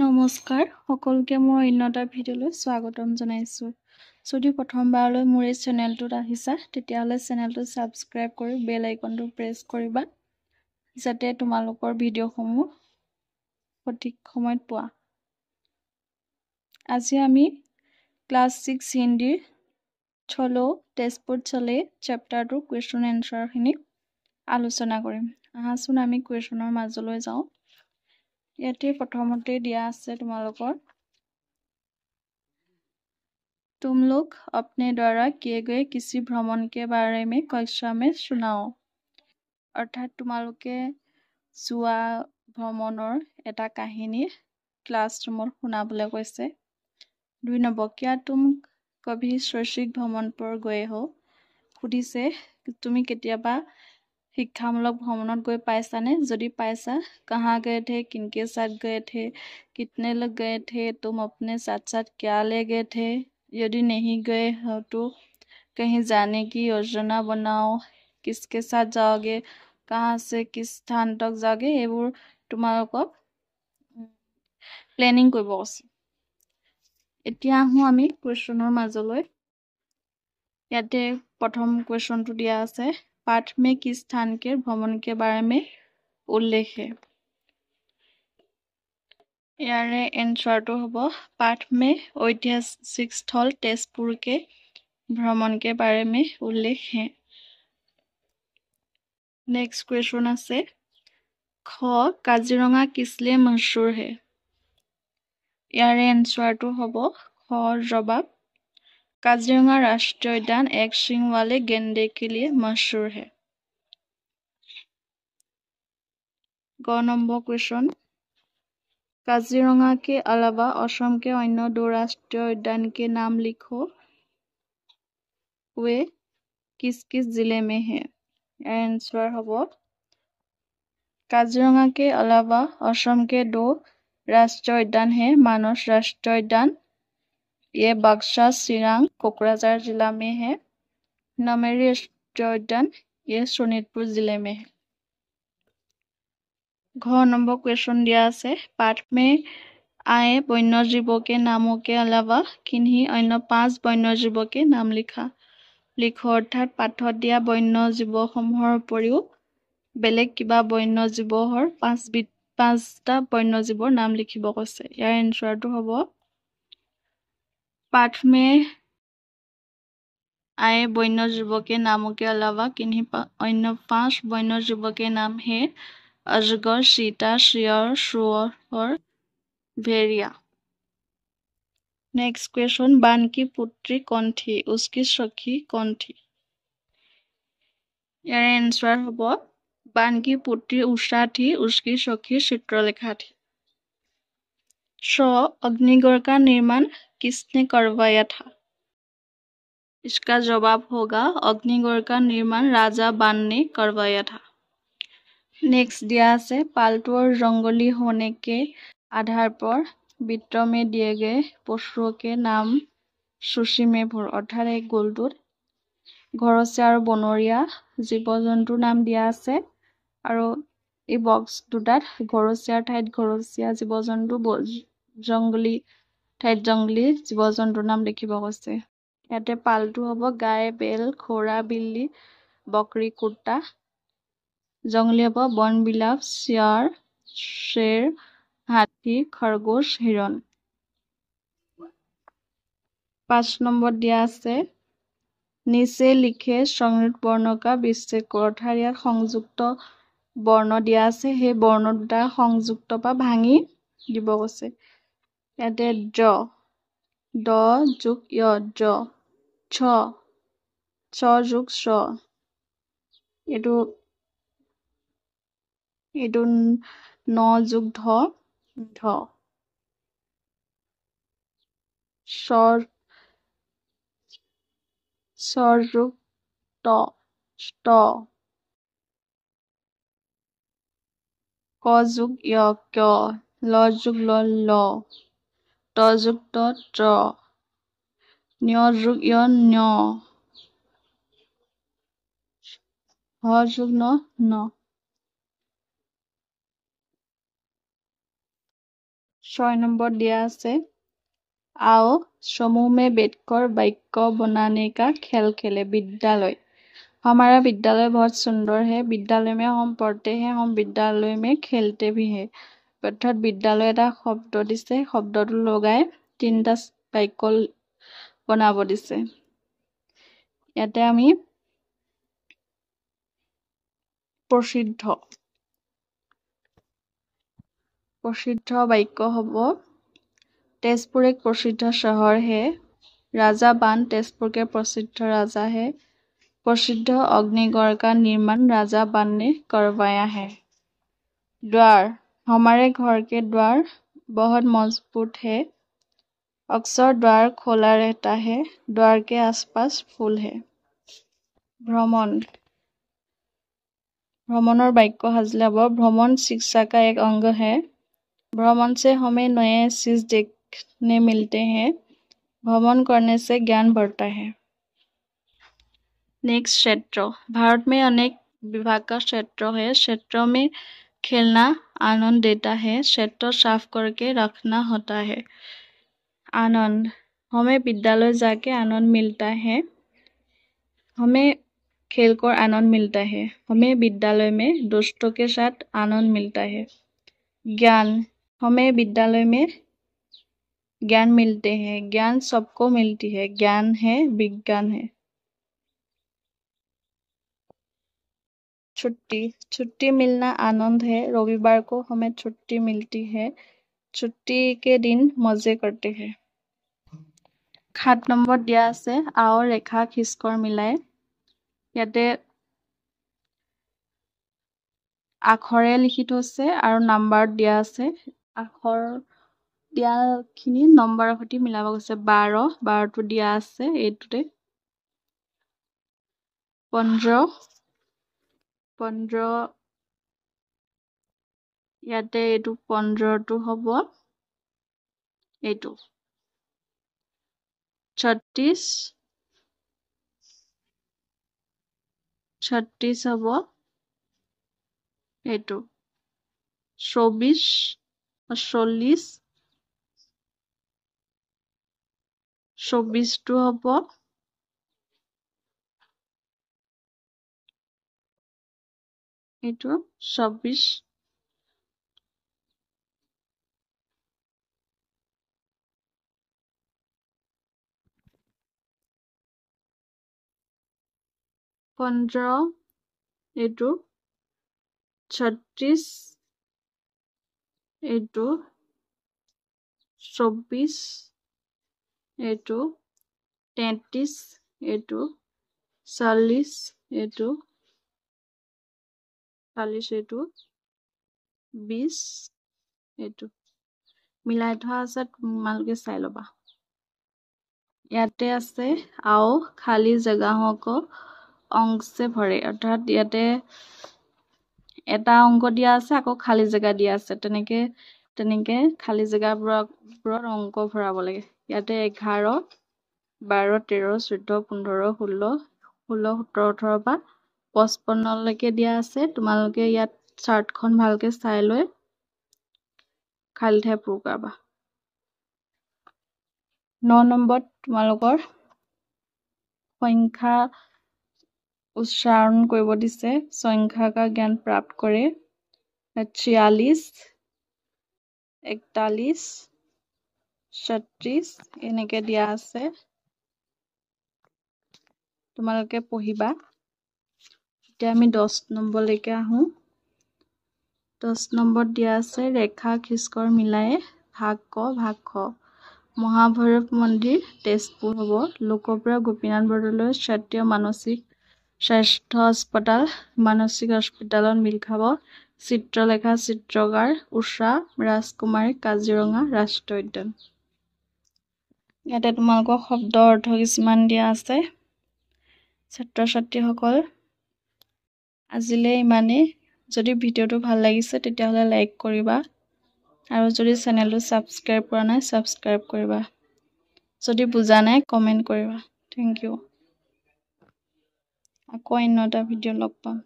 নমস্কাৰ সকলোকে মোৰ অন্য এটা ভিডিঅ'লৈ স্বাগতম জনাইছোঁ। যদি প্ৰথমবাৰলৈ মোৰ এই চেনেলটোত আহিছা তেতিয়াহ'লে চেনেলটো ছাবস্ক্ৰাইব কৰি বেল আইকনটো প্ৰেছ কৰিবা যাতে তোমালোকৰ ভিডিঅ'সমূহ সঠিক সময়ত পোৱা। আজি আমি ক্লাছ 6 হিন্দীৰ চলো তেজপুৰ চলে চেপ্টাৰটোৰ কুৱেশ্যন এনচাৰখিনি আলোচনা কৰিম। আহাচোন আমি কুৱেশ্যনৰ মাজলৈ যাওঁ। ইয়াতে প্ৰথমতে দিয়া আছে তোমালোকৰ तुम लोग अपने द्वारा किए गए किसी भ्रमण के बारे में कक्षा में सुनाओ। अर्थात তোমালোকে যোৱা ভ্ৰমণৰ এটা কাহিনী ক্লাছৰুমত শুনাবলৈ কৈছে। 2 নম্বৰ क्या तुम कभी शैक्षिक भ्रमण पर गए हो? সুধিছে তুমি কেতিয়াবা শিক্ষামূলক ভ্ৰমণত গৈ পাইছানে? যদি পাইছা कहाँ गए थे, किनके साथ गए थे, कितने लोग गए थे, तुम अपने साथ साथ क्या ले गए थे? यदि नहीं गए हो तो कहीं जाने की योजना बनाओ। किसके साथ जाओगे, कहाँ से किस स्थान तक जाओगे, এইবোৰ তোমালোকক প্লেনিং কৰিব আছে। এতিয়া আহোঁ আমি কুৱেশ্যনৰ মাজলৈ। ইয়াতে প্ৰথম কুৱেশ্যনটো দিয়া আছে पाठ में किस स्थान के भ्रमण के बारे में उल्लेख है। ইয়াৰে एंसरটো হ'ব पाठ में ऐतिहासिक स्थल तेजपुर के भ्रमण के बारे में उल्लेख है। नेक्स्ट क्वेश्चन আছে ख काजीरंगा किस लिए मशहूर है। ইয়াৰে एंसरটো হ'ব ख जवाब काजीरंगा राष्ट्रीय उद्यान एक सींग वाले गेंडे के लिए मशहूर है। ग नंबर क्वेश्चन काजीरंगा के अलावा असम के अन्य 2 राष्ट्रीय उद्यान के नाम लिखो, वे किस किस जिले में है। आंसर होबो काजीरंगा के अलावा असम के 2 राष्ट्रीय उद्यान है मानस राष्ट्रीय उद्यान, ये बक्सर, चिरांग, कोकराझार जिला में है। नामेरी राष्ट्रीय उद्यान ये शोणितपुर जिले में है। घ नंबर क्वेश्चन दिया है पाठ में आए वन्य जीवों के नामों के अलावा किन्हीं अन्य 5 वन्य जीवों के नाम लिखो। अर्थात पाठत दिया वन्य जीवসমূहर उपरिও बेलेग किबा वन्य जीवৰ 5টা वन्य जीवৰ नाम लिखिब কৈছে। ইয়াৰ एंसरটো হ'ব पाठ में आए वन्य जीवों के नामों के अलावा किन्हीं अन्य 5 वन्य जीवों के नाम है अजगर, चीता, शेर, सुअर और भेड़िया। नेक्स्ट क्वेश्चन बान की पुत्री कौन थी, उसकी सखी कौन थी। यार आंसर होबो बान की पुत्री उषा थी, उसकी सखी चित्रलेखा थी। अग्निगढ़ का निर्माण किसने करवाया था। इसका जवाब होगा अग्निगढ़ का निर्माण राजा बान ने करवाया था। नेक्स्ट दिया है पालतू और जंगली होने के आधार पर वित्र में दिए गए पशुओं के नाम सूची में भर। अर्थात एक गोलटूत घरचिया और बनरिया जीव जंतुर नाम दिया আছে আৰু এই বক্স দুটাত ঘৰচিয়াৰ ঠাইত ঘৰচিয়া জীৱ জন্তু, জংগলী ঠাইত জংগলী জীৱ জন্তুৰ নাম লিখিব কৈছে। ইয়াতে পালতু হ'ব গাই, বেল, ঘোঁৰা, বিল্লী, বকৰি, কুত্তা। जंगली हब वन बिलाव, सियार, शेर, हाथी, खरगोश, हिरण। 5 नंबर दिया আছে नीचे लिखे संयुक्त वर्ण का विच्छेद करो। अर्थात ইয়াত সংযুক্ত বৰ্ণ দিয়া আছে সেই বৰ্ণ দুটা সংযুক্ত বা ভাঙি দিব কৈছে। ইয়াতে ড যোগ য় ড, ছ যোগ ছ, এইটো ন যোগ ধ, স্বৰ যোগ ত, ক যোগ য় ক, ল যোগ ল, ত যোগ ত, ন্য যোগ য় ন্য, হ যোগ ন। 6 नंबर दिया আছে आओ समूह में बैठकर वाक्य बनाने का खेल खेले विद्यालय हमारा विद्यालय बहुत सुंदर है विद्यालय में हम पढ़ते हैं हम विद्यालय में खेलते भी हैं অৰ্থাৎ বিদ্যালয় এটা শব্দ দিছে শব্দটো লগাই তিনটা বাক্য বনাব দিছে ইয়াতে আমি प्रसिद्ध वाक्य हब तेजपुर एक प्रसिद्ध शहर है राजा बान तेजपुर के प्रसिद्ध राजा है प्रसिद्ध अग्निगढ़ का निर्माण राजा बान ने करवाया है द्वार हमारे घर के द्वार बहुत मजबूत है अक्सर द्वार खोला रहता है द्वार के आसपास फूल है भ्रमण भ्रमणर वाक्य साजिले हब भ्रमण शिक्षा का एक अंग है भ्रमण से हमें नए चीज देखने मिलते हैं भ्रमण करने से ज्ञान बढ़ता है नेक्स्ट क्षेत्र भारत में अनेक विभाग का क्षेत्र है क्षेत्रों में खेलना आनंद देता है क्षेत्र साफ करके रखना होता है आनंद हमें विद्यालय जाके आनंद मिलता है हमें खेलकर आनंद मिलता है हमें विद्यालय में दोस्तों के साथ आनंद मिलता है ज्ञान हमें विद्यालय में ज्ञान मिलते हैं ज्ञान सबको मिलती है ज्ञान है विज्ञान है छुट्टी छुट्टी मिलना आनंद है रविवार को हमें छुट्टी मिलती है छुट्टी के दिन मजे करते हैं 7 নম্বৰ দিয়া আছে आओ रेखा खिसकर मिलाए ইয়াতে আখৰে লিখি থৈছে আৰু নাম্বাৰ দিয়া আছে আখৰ দিয়াখিনি নম্বৰৰ সৈতে মিলাব গৈছে 12টো দিয়া আছে এইটোতে 15 ইয়াতে এইটো 15টো হ'ব এইটো 36 হ'ব এইটো 24 40 24টো হ'ব এইটো 24 15 এইটো 36 এইটো 24 এইটো 33 এইটো 40 এইটো 40 এইটো 20 এইটো মিলাই থোৱা আছে তোমালোকে চাই ল'বা ইয়াতে আছে आओ खाली जगहों को अंक से भरे अर्थात ইয়াতে এটা অংক দিয়া আছে আকৌ খালি জায়গা দিয়া আছে তেনেকে খালি জায়গাবোৰত অংক ভৰাব লাগে ইয়াতে 11 12 13 14 15 16 17 18 বা 55 লৈকে দিয়া আছে তোমালোকে ইয়াত চাৰ্টখন ভালকে চাই লৈ খালি ঠাই পূৰ কৰাবা 9 নম্বৰত তোমালোকৰ সংখ্যা उच्चारण কৰিব দিছে संख्या का ज्ञान प्राप्त करे 46 41 36 এনেকে দিয়া আছে তোমালোকে পঢ়িবা এতিয়া আমি 10 নম্বৰলৈকে আহো 10 নম্বৰ দিয়া আছে रेखा खिसकर मिलाए भाग ख महाभैरव मंदिर तेजपुर হ'ব लोकप्रिय गोपीनाथ बरदলৈ क्षेत्रीय मानसिक স্বাস্থ্য अस्पताल मानसिक हस्पिटाলত मिल खाब चित्रलेखा चित्रकार उषा राजकुमारी काजिरঙা राष्ट्रीय उद्यान ইয়াতে তোমালোকৰ শব্দ অৰ্থ কিছুমান দিয়া আছে ছাত্ৰ ছাত্ৰীসকল আজিলে ইমানে যদি ভিডিওটো ভাল লাগিছে তেতিয়াহলে লাইক কৰিবা আৰু যদি চেনেলটো সাবস্ক্ৰাইব কৰা নাই সাবস্ক্ৰাইব কৰিবা যদি বুজা নাই কমেন্ট কৰিবা থ্যাংক ইউ আকৌ অন্য এটা ভিডিও লগ পাম